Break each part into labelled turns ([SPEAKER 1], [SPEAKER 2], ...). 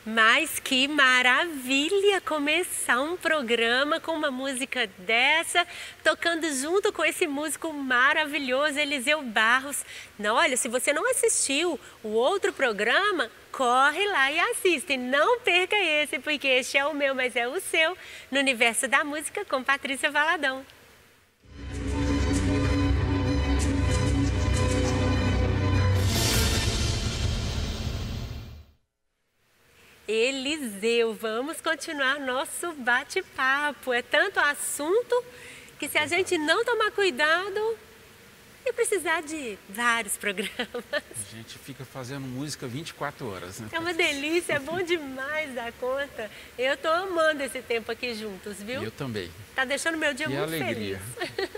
[SPEAKER 1] Mas que maravilha começar um programa com uma música dessa, tocando junto com esse músico maravilhoso, Eliseu Barros. Não, olha, se você não assistiu o outro programa, corre lá e assiste. Não perca esse, porque este é o meu, mas é o seu, no Universo da Música com Patrícia Valadão. Eliseu, vamos continuar nosso bate-papo. É tanto assunto que se a gente não tomar cuidado, vai precisar de vários programas.
[SPEAKER 2] A gente fica fazendo música 24 horas, né?
[SPEAKER 1] É uma delícia, é bom demais da conta. Eu tô amando esse tempo aqui juntos, viu?
[SPEAKER 2] Eu também.
[SPEAKER 1] Tá deixando meu dia muito
[SPEAKER 2] alegria.
[SPEAKER 1] feliz.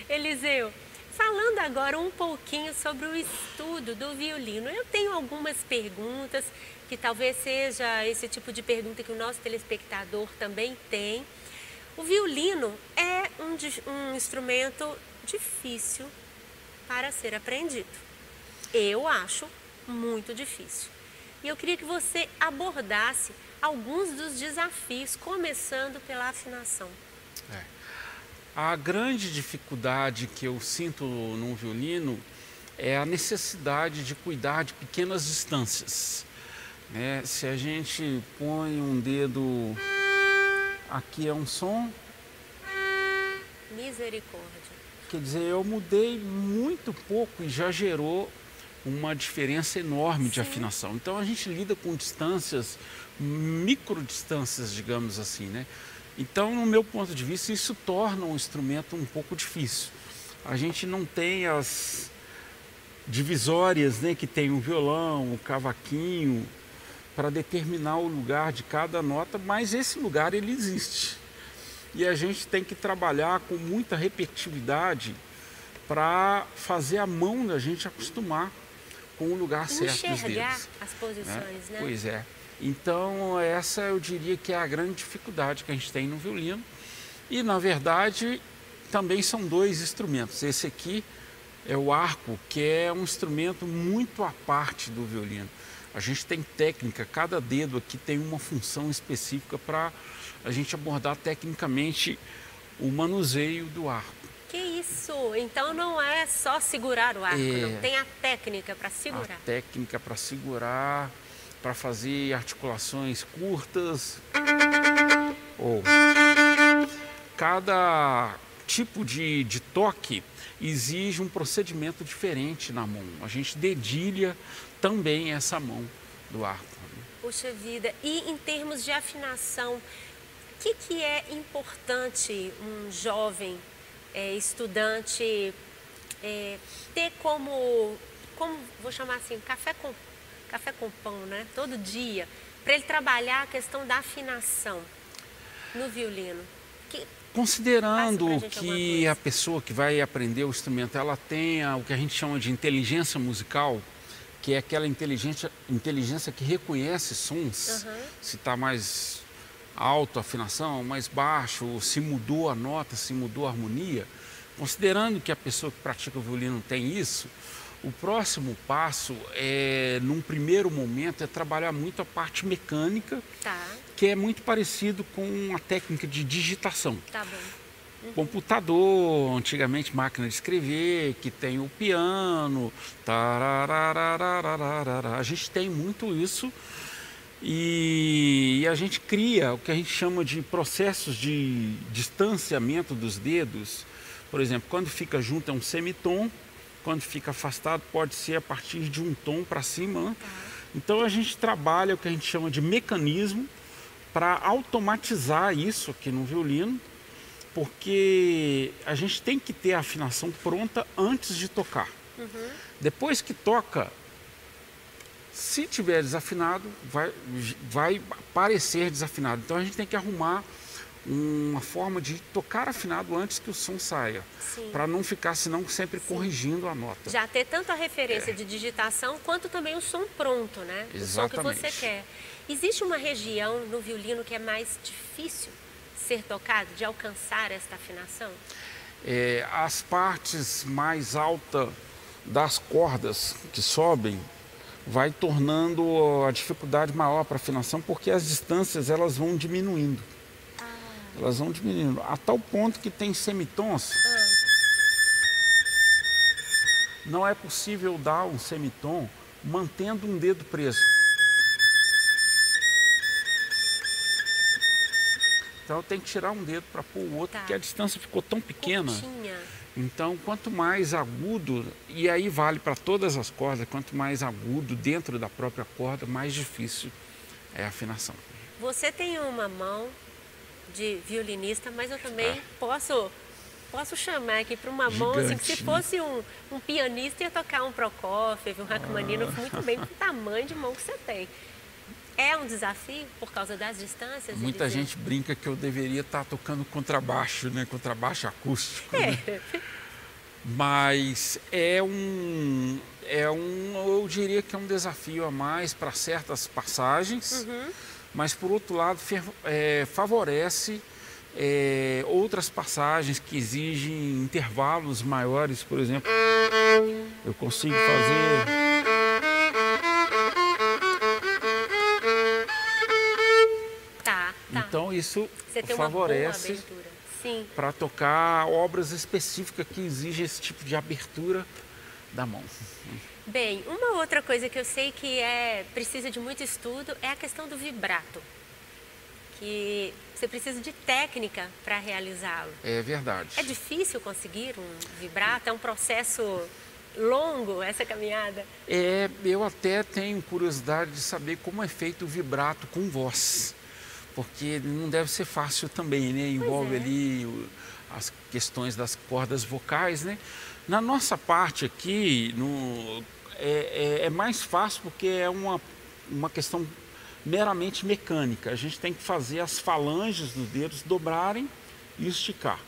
[SPEAKER 1] Eliseu, falando agora um pouquinho sobre o estudo do violino, eu tenho algumas perguntas que talvez seja esse tipo de pergunta que o nosso telespectador também tem. O violino é um instrumento difícil para ser aprendido. Eu acho muito difícil. E eu queria que você abordasse alguns dos desafios, começando pela afinação.
[SPEAKER 2] A grande dificuldade que eu sinto no violino é a necessidade de cuidar de pequenas distâncias. Se a gente põe um dedo, aqui é um som.
[SPEAKER 1] Misericórdia.
[SPEAKER 2] Quer dizer, eu mudei muito pouco e já gerou uma diferença enorme de afinação. Então a gente lida com distâncias, microdistâncias, digamos assim, né? Então, no meu ponto de vista, isso torna um instrumento um pouco difícil. A gente não tem as divisórias, né, que tem o violão, o cavaquinho, para determinar o lugar de cada nota, mas esse lugar ele existe. E a gente tem que trabalhar com muita repetitividade para fazer a mão da gente acostumar com o lugar certo dos dedos.
[SPEAKER 1] Enxergar as posições, né?
[SPEAKER 2] Pois é. Então, essa eu diria que é a grande dificuldade que a gente tem no violino. E, na verdade, também são dois instrumentos. Esse aqui é o arco, que é um instrumento muito à parte do violino. A gente tem técnica, cada dedo aqui tem uma função específica para a gente abordar tecnicamente o manuseio do arco.
[SPEAKER 1] Que isso? Então não é só segurar o arco, não. Tem a técnica para segurar.
[SPEAKER 2] A técnica para segurar, para fazer articulações curtas. Cada tipo de toque exige um procedimento diferente na mão. A gente dedilha também essa mão do arco.
[SPEAKER 1] Puxa vida, e em termos de afinação, o que é importante um jovem estudante ter como, vou chamar assim, café com pão, né? Todo dia, para ele trabalhar a questão da afinação no violino?
[SPEAKER 2] Considerando que a pessoa que vai aprender o instrumento, ela tenha o que a gente chama de inteligência musical, que é aquela inteligência que reconhece sons, se está mais alto a afinação, mais baixo, se mudou a nota, se mudou a harmonia. Considerando que a pessoa que pratica o violino tem isso, o próximo passo, num primeiro momento, é trabalhar muito a parte mecânica, que é muito parecido com a técnica de digitação.
[SPEAKER 1] Tá bom.
[SPEAKER 2] Computador, antigamente máquina de escrever, que tem o piano, a gente tem muito isso e a gente cria o que a gente chama de processos de distanciamento dos dedos. Por exemplo, quando fica junto é um semitom, quando fica afastado pode ser a partir de um tom para cima. Então a gente trabalha o que a gente chama de mecanismo para automatizar isso aqui no violino, porque a gente tem que ter a afinação pronta antes de tocar. Depois que toca, se tiver desafinado, vai parecer desafinado. Então a gente tem que arrumar uma forma de tocar afinado antes que o som saia, para não ficar, senão, sempre corrigindo a nota.
[SPEAKER 1] Já ter tanto a referência de digitação, quanto também o som pronto, né?
[SPEAKER 2] Exatamente.
[SPEAKER 1] O som que você quer. Existe uma região no violino que é mais difícil ser tocado, de alcançar esta afinação?
[SPEAKER 2] As partes mais altas das cordas que sobem, vai tornando a dificuldade maior para a afinação, porque as distâncias elas vão diminuindo. Elas vão diminuindo, a tal ponto que tem semitons. Não é possível dar um semitom mantendo um dedo preso. Então eu tenho que tirar um dedo para pôr o outro, porque a distância ficou tão pequena. Então, quanto mais agudo, e aí vale para todas as cordas, quanto mais agudo dentro da própria corda, mais difícil é a afinação.
[SPEAKER 1] Você tem uma mão de violinista, mas eu também posso chamar aqui para uma mão, assim, que se fosse um pianista ia tocar um Prokofiev, um Rachmaninoff, muito bem, com o tamanho de mão que você tem. É um desafio por causa das distâncias?
[SPEAKER 2] Muita gente brinca que eu deveria estar tocando contrabaixo, né? Contrabaixo acústico. Né? Mas eu diria que é um desafio a mais para certas passagens, mas por outro lado favorece outras passagens que exigem intervalos maiores, por exemplo. Eu consigo fazer... Então isso favorece para tocar obras específicas que exigem esse tipo de abertura da mão.
[SPEAKER 1] Bem, uma outra coisa que eu sei que precisa de muito estudo é a questão do vibrato, que você precisa de técnica para realizá-lo.
[SPEAKER 2] É verdade.
[SPEAKER 1] É difícil conseguir um vibrato? É um processo longo essa caminhada?
[SPEAKER 2] Eu até tenho curiosidade de saber como é feito o vibrato com voz. Porque não deve ser fácil também, né? Envolve ali as questões das cordas vocais, né? Na nossa parte aqui, é mais fácil porque é uma questão meramente mecânica. A gente tem que fazer as falanges dos dedos dobrarem e esticar.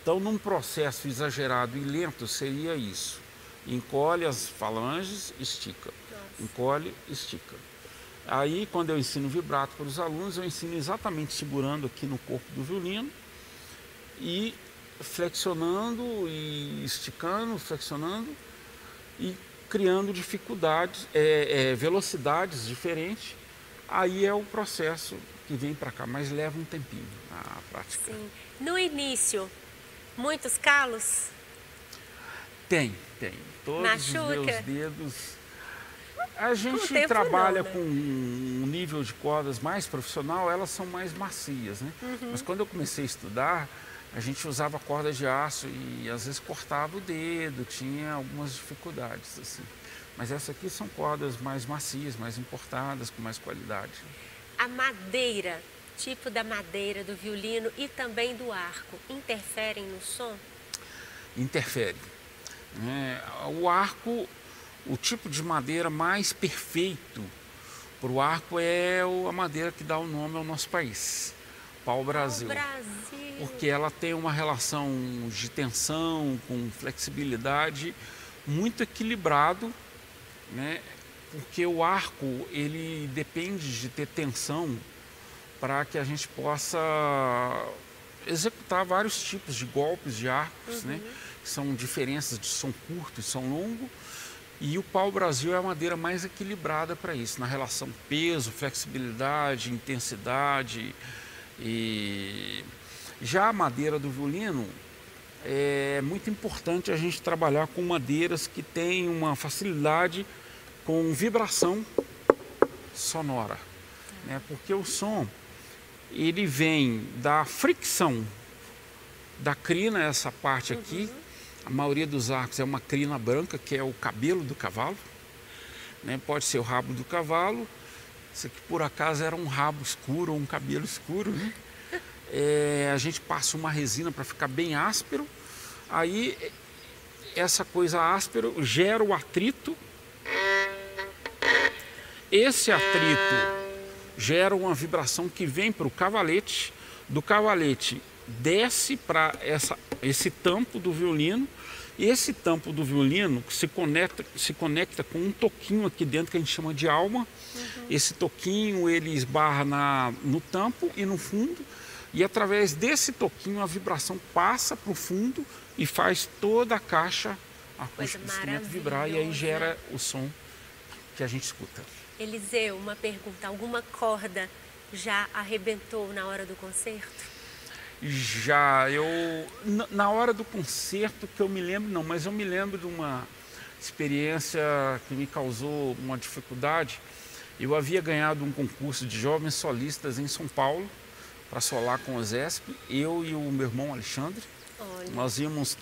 [SPEAKER 2] Então, num processo exagerado e lento, seria isso. Encolhe as falanges, estica. Encolhe, estica. Aí, quando eu ensino vibrato para os alunos, eu ensino exatamente segurando aqui no corpo do violino e flexionando e esticando, flexionando e criando dificuldades, velocidades diferentes. Aí é o processo que vem para cá, mas leva um tempinho a prática.
[SPEAKER 1] Sim. No início, muitos calos?
[SPEAKER 2] Tem. Todos
[SPEAKER 1] Machuca?
[SPEAKER 2] os meus dedos... A gente trabalha com um nível de cordas mais profissional, elas são mais macias, né? Mas quando eu comecei a estudar, a gente usava cordas de aço e às vezes cortava o dedo, tinha algumas dificuldades, assim. Mas essas aqui são cordas mais macias, mais importadas, com mais qualidade.
[SPEAKER 1] A madeira, tipo da madeira do violino e também do arco, interferem no som?
[SPEAKER 2] Interfere. O arco... O tipo de madeira mais perfeito para o arco é a madeira que dá o nome ao nosso país, pau-brasil. Porque ela tem uma relação de tensão com flexibilidade muito equilibrado, né? Porque o arco ele depende de ter tensão para que a gente possa executar vários tipos de golpes de arcos, né? São diferenças de som curto e som longo. E o pau-brasil é a madeira mais equilibrada para isso, na relação peso, flexibilidade, intensidade. E já a madeira do violino, é muito importante a gente trabalhar com madeiras que têm uma facilidade com vibração sonora, né? Porque o som, ele vem da fricção da crina, essa parte aqui. A maioria dos arcos é uma crina branca, que é o cabelo do cavalo, né? Pode ser o rabo do cavalo. Isso aqui, por acaso, era um rabo escuro ou um cabelo escuro, né? A gente passa uma resina para ficar bem áspero. Aí, essa coisa áspera gera o atrito. Esse atrito gera uma vibração que vem para o cavalete. Do cavalete desce para esse tampo do violino, e esse tampo do violino se conecta com um toquinho aqui dentro que a gente chama de alma. Esse toquinho ele esbarra no tampo e no fundo, e através desse toquinho a vibração passa para o fundo e faz toda a caixa acústica do instrumento vibrar, e aí gera o som que a gente escuta.
[SPEAKER 1] Eliseu, uma pergunta, alguma corda já arrebentou na hora do concerto?
[SPEAKER 2] Já, na hora do concerto que eu me lembro, não, mas eu me lembro de uma experiência que me causou uma dificuldade. Eu havia ganhado um concurso de jovens solistas em São Paulo, para solar com o Zesp, eu e o meu irmão Alexandre.
[SPEAKER 1] Olha.
[SPEAKER 2] Nós íamos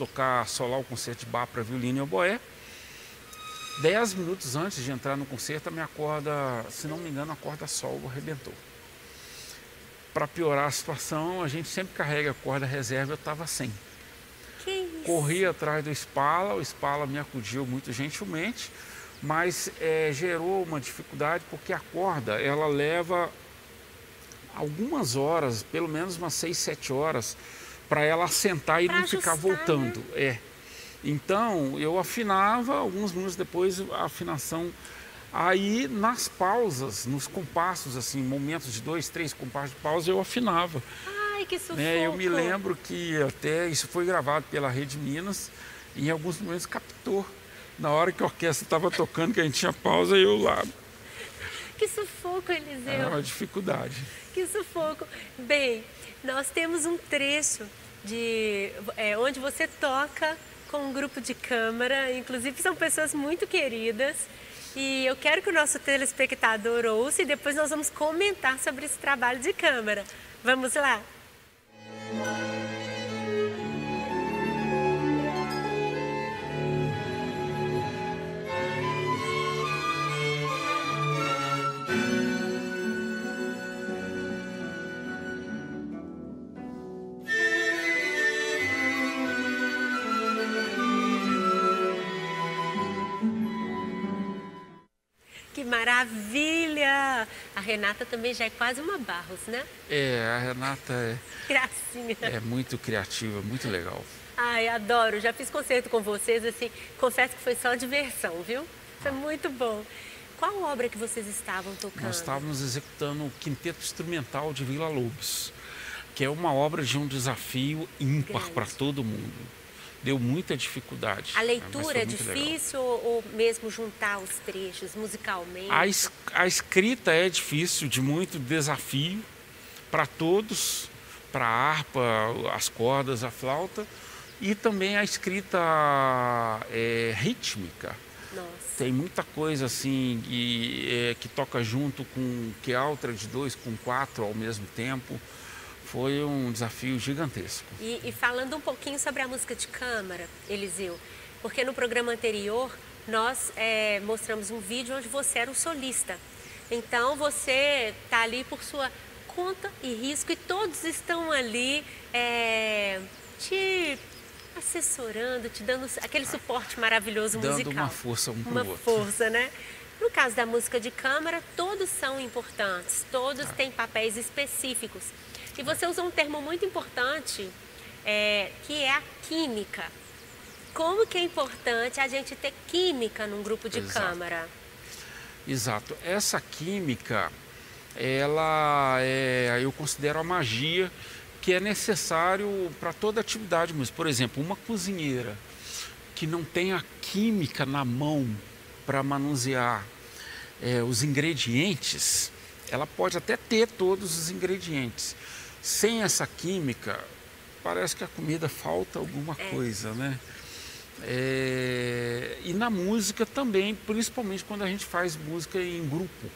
[SPEAKER 2] solar o concerto de Bach para violino e oboé. 10 minutos antes de entrar no concerto, a minha corda, se não me engano, a corda sol arrebentou. Para piorar a situação, a gente sempre carrega a corda reserva, eu estava sem.
[SPEAKER 1] Que isso?
[SPEAKER 2] Corri atrás do Spala, o Spala me acudiu muito gentilmente, mas gerou uma dificuldade porque a corda, ela leva algumas horas, pelo menos umas 6, 7 horas, para ela assentar e
[SPEAKER 1] pra
[SPEAKER 2] não ficar
[SPEAKER 1] ajustar,
[SPEAKER 2] voltando.
[SPEAKER 1] né?
[SPEAKER 2] Então, eu afinava, alguns minutos depois, a afinação. Aí, nas pausas, nos compassos, assim, momentos de 2, 3 compassos de pausa, eu afinava.
[SPEAKER 1] Ai, que sufoco!
[SPEAKER 2] Eu me lembro que até isso foi gravado pela Rede Minas, e em alguns momentos captou. Na hora que a orquestra estava tocando, que a gente tinha pausa, eu lá.
[SPEAKER 1] Que sufoco, Eliseu!
[SPEAKER 2] Era uma dificuldade.
[SPEAKER 1] Que sufoco! Bem, nós temos um trecho de onde você toca com um grupo de câmara, inclusive são pessoas muito queridas, e eu quero que o nosso telespectador ouça e depois nós vamos comentar sobre esse trabalho de câmara. Vamos lá? Que maravilha! A Renata também já é quase uma Barros, né?
[SPEAKER 2] A Renata
[SPEAKER 1] Gracinha.
[SPEAKER 2] é muito criativa, muito legal.
[SPEAKER 1] Ai, adoro. Já fiz concerto com vocês, assim, confesso que foi só diversão, viu? Foi muito bom. Qual obra que vocês estavam tocando?
[SPEAKER 2] Nós estávamos executando o Quinteto Instrumental de Villa-Lobos, que é uma obra de um desafio ímpar para todo mundo. Deu muita dificuldade.
[SPEAKER 1] A leitura é
[SPEAKER 2] difícil
[SPEAKER 1] difícil ou mesmo juntar os trechos musicalmente?
[SPEAKER 2] A escrita é difícil, de muito desafio para todos, para a harpa, as cordas, a flauta, e também a escrita rítmica.
[SPEAKER 1] Nossa.
[SPEAKER 2] Tem muita coisa assim que toca junto com que altra de 2 com 4 ao mesmo tempo. Foi um desafio gigantesco.
[SPEAKER 1] E falando um pouquinho sobre a música de câmara, Eliseu, porque no programa anterior nós mostramos um vídeo onde você era o solista. Então você está ali por sua conta e risco e todos estão ali te assessorando, te dando aquele suporte maravilhoso musical.
[SPEAKER 2] Dando uma força um para o outro.
[SPEAKER 1] Uma força, né? No caso da música de câmara, todos são importantes, todos têm papéis específicos. E você usou um termo muito importante, que é a química. Como que é importante a gente ter química num grupo de câmara?
[SPEAKER 2] Exato. Essa química, eu considero a magia que é necessário para toda atividade. Mas, por exemplo, uma cozinheira que não tem a química na mão para manusear os ingredientes, ela pode até ter todos os ingredientes. Sem essa química, parece que a comida falta alguma coisa, né? E na música também, principalmente quando a gente faz música em grupo.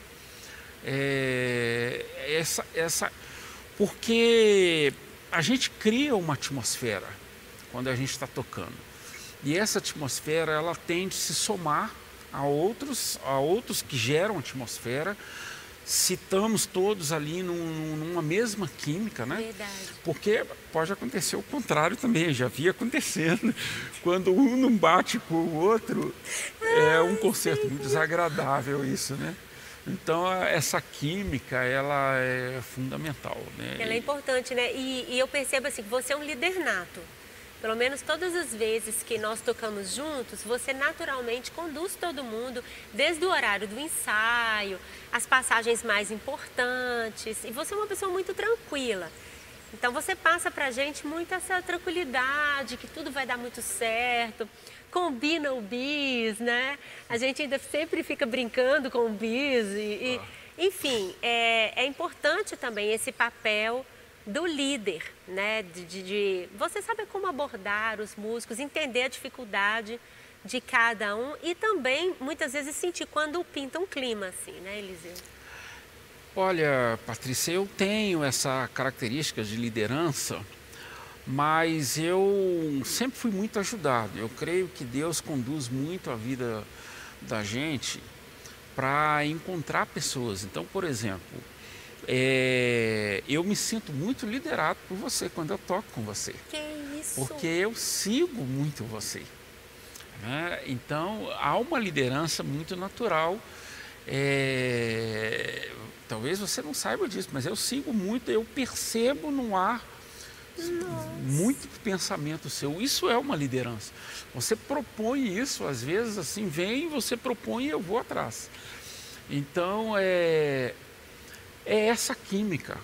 [SPEAKER 2] Porque a gente cria uma atmosfera quando a gente está tocando. E essa atmosfera, ela tende a se somar a outros que geram atmosfera. Citamos todos ali numa mesma química, né?
[SPEAKER 1] Verdade.
[SPEAKER 2] Porque pode acontecer o contrário também, já vi acontecendo. Quando um não bate com o outro, é um concerto muito desagradável isso, né? Então, essa química, ela é fundamental, né?
[SPEAKER 1] Ela é importante, né? E eu percebo assim, que você é um líder nato. Pelo menos todas as vezes que nós tocamos juntos, você naturalmente conduz todo mundo, desde o horário do ensaio, as passagens mais importantes. E você é uma pessoa muito tranquila. Então você passa pra gente muito essa tranquilidade, que tudo vai dar muito certo. Combina o bis, né? A gente ainda sempre fica brincando com o bis enfim, é importante também esse papel do líder, né? Você saber como abordar os músicos, entender a dificuldade de cada um e também, muitas vezes, sentir quando pinta um clima, assim, né, Eliseu?
[SPEAKER 2] Olha, Patrícia, eu tenho essa característica de liderança, mas eu sempre fui muito ajudado. Eu creio que Deus conduz muito a vida da gente para encontrar pessoas. Então, por exemplo, eu me sinto muito liderado por você quando eu toco com você.
[SPEAKER 1] Que isso?
[SPEAKER 2] Porque eu sigo muito você, né? Então, há uma liderança muito natural. Talvez você não saiba disso, mas eu sigo muito, eu percebo no ar muito pensamento seu. Isso é uma liderança. Você propõe isso, às vezes assim, vem, você propõe e eu vou atrás. Então, é essa química,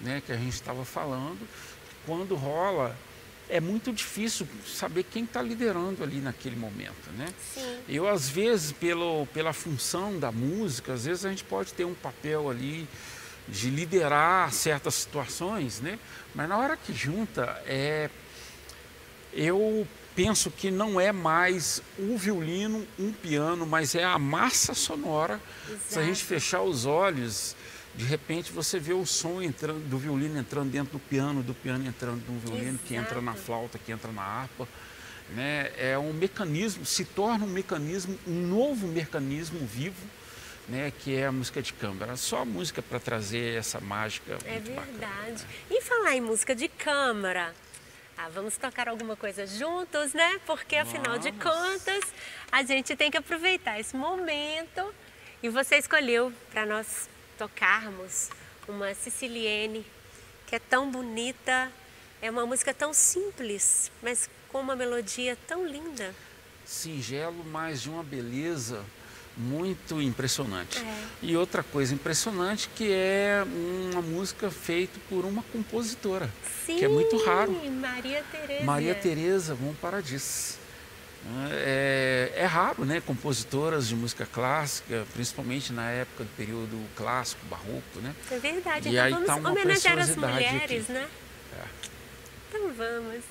[SPEAKER 2] né, que a gente estava falando. Quando rola, é muito difícil saber quem está liderando ali naquele momento, né?
[SPEAKER 1] Sim.
[SPEAKER 2] Eu, às vezes, pela função da música, às vezes a gente pode ter um papel ali de liderar certas situações, né? Mas na hora que junta, eu penso que não é mais um violino, um piano, mas é a massa sonora.
[SPEAKER 1] Exato.
[SPEAKER 2] Se a gente fechar os olhos, de repente você vê o som entrando, do violino entrando dentro do piano entrando no violino,
[SPEAKER 1] Exato.
[SPEAKER 2] que entra na flauta, que entra na harpa, né? É um mecanismo, se torna um mecanismo, um novo mecanismo vivo, né? Que é a música de câmara. Só a música para trazer essa mágica.
[SPEAKER 1] É
[SPEAKER 2] muito
[SPEAKER 1] verdade.
[SPEAKER 2] bacana, né?
[SPEAKER 1] E falar em música de câmara, vamos tocar alguma coisa juntos, né? Porque afinal de contas, a gente tem que aproveitar esse momento. E você escolheu para nós tocarmos uma Sicilienne, que é tão bonita, é uma música tão simples, mas com uma melodia tão linda.
[SPEAKER 2] Singelo, mas de uma beleza muito impressionante. E outra coisa impressionante, que é uma música feita por uma compositora.
[SPEAKER 1] Sim,
[SPEAKER 2] que é muito raro.
[SPEAKER 1] Maria Teresa.
[SPEAKER 2] Maria Teresa Von Paradis. É raro, né? Compositoras de música clássica, principalmente na época do período clássico, barroco, né?
[SPEAKER 1] É verdade.
[SPEAKER 2] E
[SPEAKER 1] então
[SPEAKER 2] aí
[SPEAKER 1] vamos
[SPEAKER 2] tá uma
[SPEAKER 1] homenagear as
[SPEAKER 2] preciosidade
[SPEAKER 1] mulheres,
[SPEAKER 2] aqui.
[SPEAKER 1] né? Então vamos.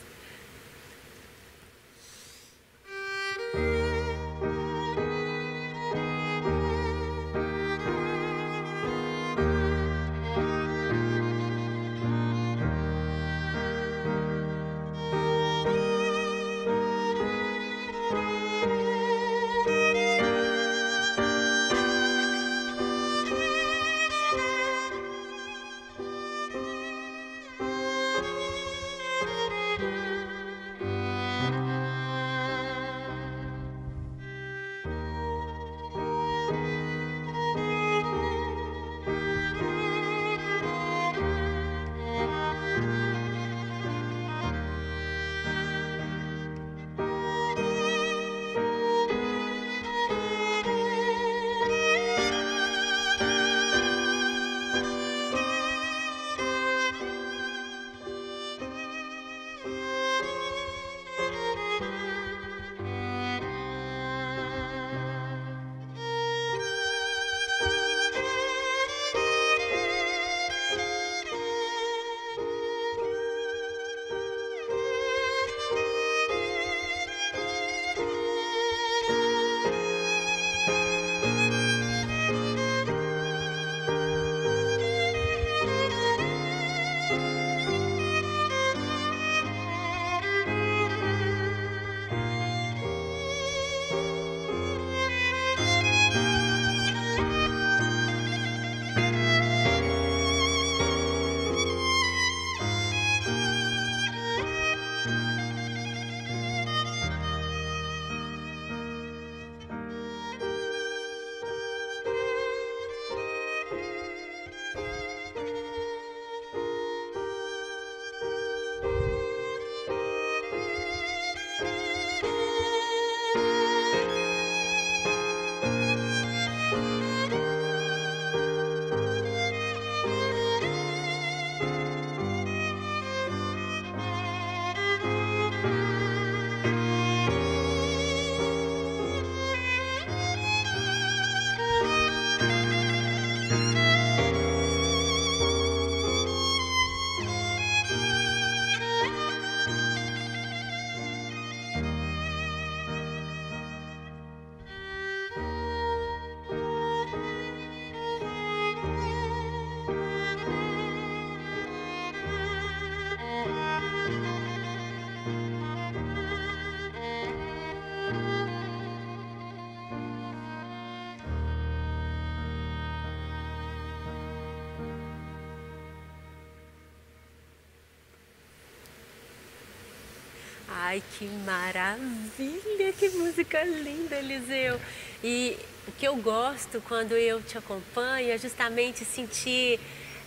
[SPEAKER 1] Ai, que maravilha, que música linda, Eliseu. E o que eu gosto quando eu te acompanho é justamente sentir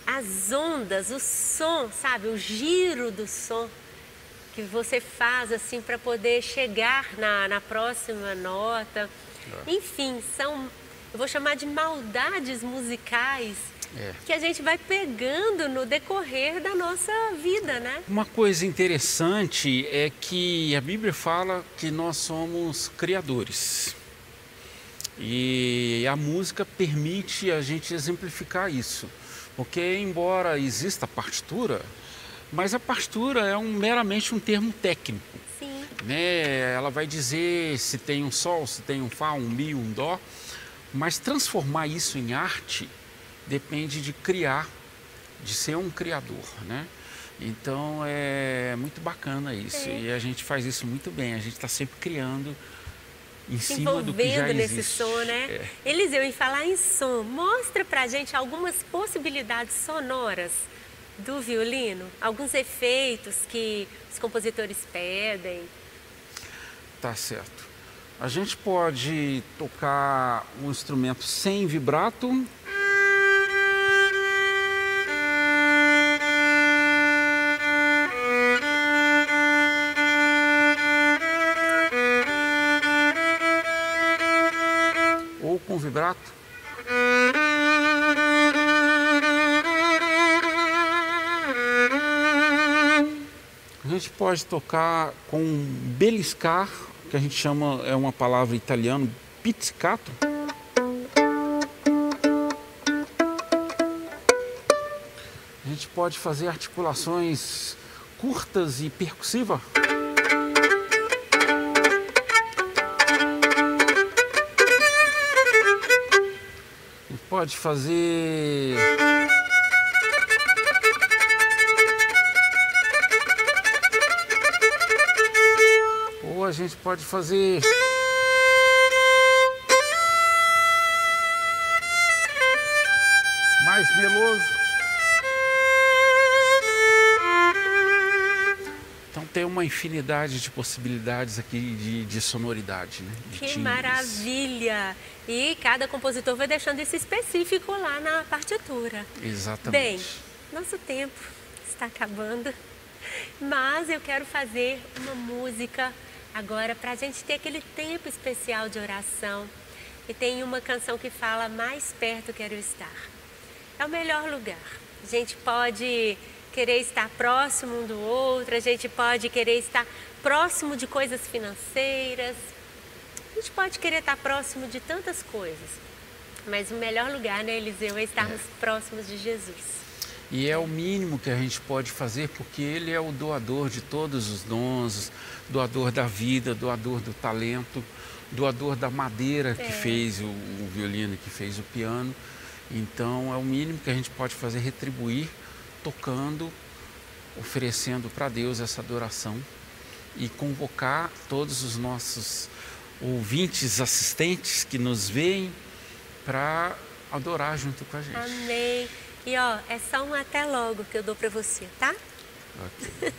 [SPEAKER 1] as ondas, o som, sabe? O giro do som que você faz assim para poder chegar na próxima nota. Enfim, eu vou chamar de maldades musicais que a gente vai pegando no decorrer da nossa vida, né?
[SPEAKER 2] Uma coisa interessante é que a Bíblia fala que nós somos criadores. E a música permite a gente exemplificar isso. Porque embora exista a partitura, mas a partitura é meramente um termo técnico.
[SPEAKER 1] Sim.
[SPEAKER 2] Né? Ela vai dizer se tem um sol, se tem um fá, um mi, um dó. Mas transformar isso em arte depende de criar, de ser um criador, né? Então é muito bacana isso e a gente faz isso muito bem. A gente está sempre criando em cima do que já
[SPEAKER 1] envolvendo
[SPEAKER 2] existe.
[SPEAKER 1] nesse som, né? Eliseu, em falar em som, mostra pra gente algumas possibilidades sonoras do violino, alguns efeitos que os compositores pedem.
[SPEAKER 2] Tá certo. A gente pode tocar um instrumento sem vibrato. Ou com vibrato. A gente pode tocar com beliscar, que a gente chama, é uma palavra italiana, pizzicato. A gente pode fazer articulações curtas e percussivas. A gente pode fazer a gente pode fazer mais meloso. Então tem uma infinidade de possibilidades aqui de sonoridade, né? De
[SPEAKER 1] que
[SPEAKER 2] timbres.
[SPEAKER 1] Maravilha! E cada compositor vai deixando esse específico lá na partitura.
[SPEAKER 2] Exatamente.
[SPEAKER 1] Bem, nosso tempo está acabando, mas eu quero fazer uma música agora, para a gente ter aquele tempo especial de oração. E tem uma canção que fala: mais perto quero estar. É o melhor lugar. A gente pode querer estar próximo um do outro, a gente pode querer estar próximo de coisas financeiras, a gente pode querer estar próximo de tantas coisas. Mas o melhor lugar, né, Eliseu, é estarmos próximos de Jesus.
[SPEAKER 2] E é o mínimo que a gente pode fazer, porque Ele é o doador de todos os dons, doador da vida, doador do talento, doador da madeira que fez o violino, que fez o piano. Então é o mínimo que a gente pode fazer, retribuir, tocando, oferecendo para Deus essa adoração e convocar todos os nossos ouvintes, assistentes que nos veem para adorar junto com a gente.
[SPEAKER 1] Amém. E ó, é só um até logo que eu dou para você, tá?
[SPEAKER 2] Ok.